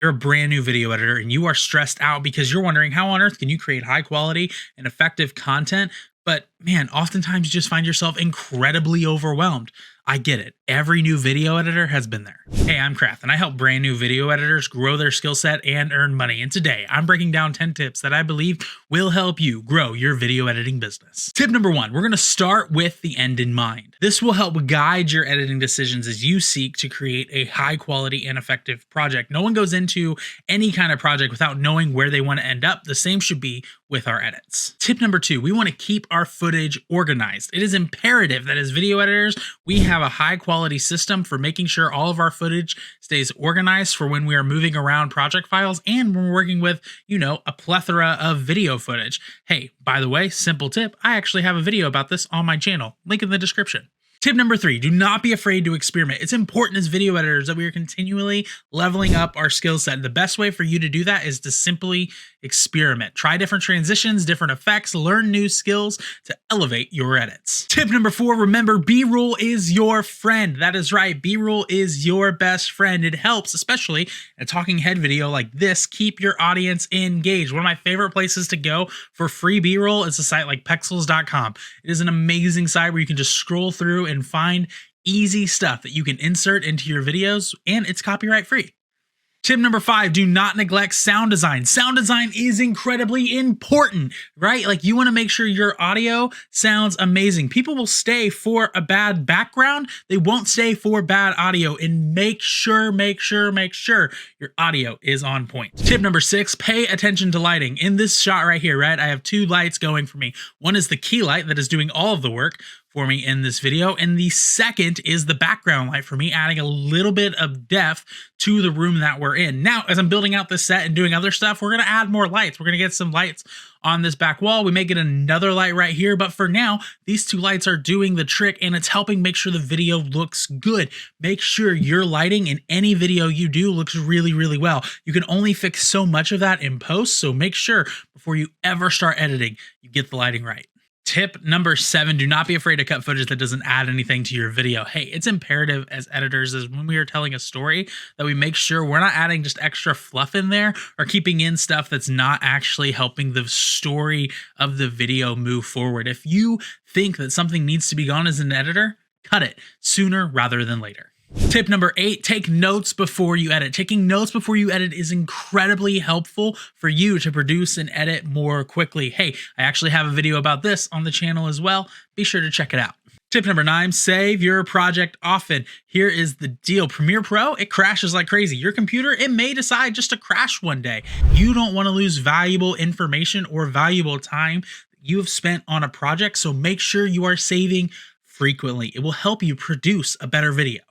You're a brand new video editor and you are stressed out because you're wondering how on earth can you create high quality and effective content? But man, oftentimes you just find yourself incredibly overwhelmed. I get it. Every new video editor has been there. Hey, I'm Kraft and I help brand new video editors grow their skill set and earn money. And today I'm breaking down 10 tips that I believe will help you grow your video editing business. Tip number 1, we're going to start with the end in mind. This will help guide your editing decisions as you seek to create a high quality and effective project. No one goes into any kind of project without knowing where they want to end up. The same should be with our edits. Tip number 2, we want to keep our footage organized. It is imperative that as video editors, we have a high quality system for making sure all of our footage stays organized for when we are moving around project files and when we're working with, a plethora of video footage. Hey, by the way, simple tip, I actually have a video about this on my channel. Link in the description. Tip number 3, do not be afraid to experiment. It's important as video editors that we are continually leveling up our skill set. The best way for you to do that is to simply experiment. Try different transitions, different effects, learn new skills to elevate your edits. Tip number 4, remember B-roll is your friend. That is right, B-roll is your best friend. It helps, especially in a talking head video like this, keep your audience engaged. One of my favorite places to go for free B-roll is a site like pexels.com. It is an amazing site where you can just scroll through and find easy stuff that you can insert into your videos, and it's copyright free. Tip number 5, do not neglect sound design. Sound design is incredibly important, right? Like you want to make sure your audio sounds amazing. People will stay for a bad background. They won't stay for bad audio, and make sure your audio is on point. Tip number 6, pay attention to lighting. In this shot right here, right? I have 2 lights going for me. One is the key light that is doing all of the work for me in this video, and the second is the background light for me, adding a little bit of depth to the room that we're in. Now, as I'm building out this set and doing other stuff, we're gonna add more lights. We're gonna get some lights on this back wall. We may get another light right here, but for now, these 2 lights are doing the trick, and it's helping make sure the video looks good. Make sure your lighting in any video you do looks really, really well. You can only fix so much of that in post, so make sure before you ever start editing, you get the lighting right. Tip number 7, do not be afraid to cut footage that doesn't add anything to your video. Hey, it's imperative as editors is when we are telling a story that we make sure we're not adding just extra fluff in there or keeping in stuff that's not actually helping the story of the video move forward. If you think that something needs to be gone as an editor, cut it sooner rather than later. Tip number 8, take notes before you edit. Taking notes before you edit is incredibly helpful for you to produce and edit more quickly. Hey, I actually have a video about this on the channel as well. Be sure to check it out. Tip number 9, save your project often. Here is the deal. Premiere Pro, it crashes like crazy. Your computer, it may decide just to crash one day. You don't want to lose valuable information or valuable time that you have spent on a project, so make sure you are saving frequently. It will help you produce a better video.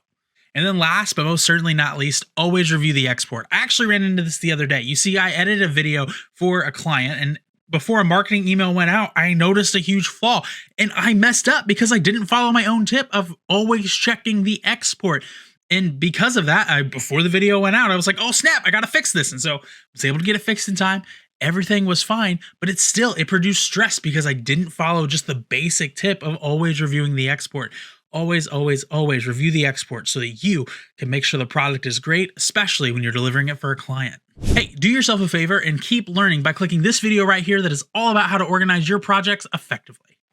And then last, but most certainly not least, always review the export. I actually ran into this the other day. You see, I edited a video for a client, and before a marketing email went out, I noticed a huge flaw, and I messed up because I didn't follow my own tip of always checking the export. And because of that, before the video went out, I was like, oh snap, I gotta fix this. And so I was able to get it fixed in time. Everything was fine, but it produced stress because I didn't follow just the basic tip of always reviewing the export. Always, always, always review the export so that you can make sure the product is great, especially when you're delivering it for a client. Hey, do yourself a favor and keep learning by clicking this video right here that is all about how to organize your projects effectively.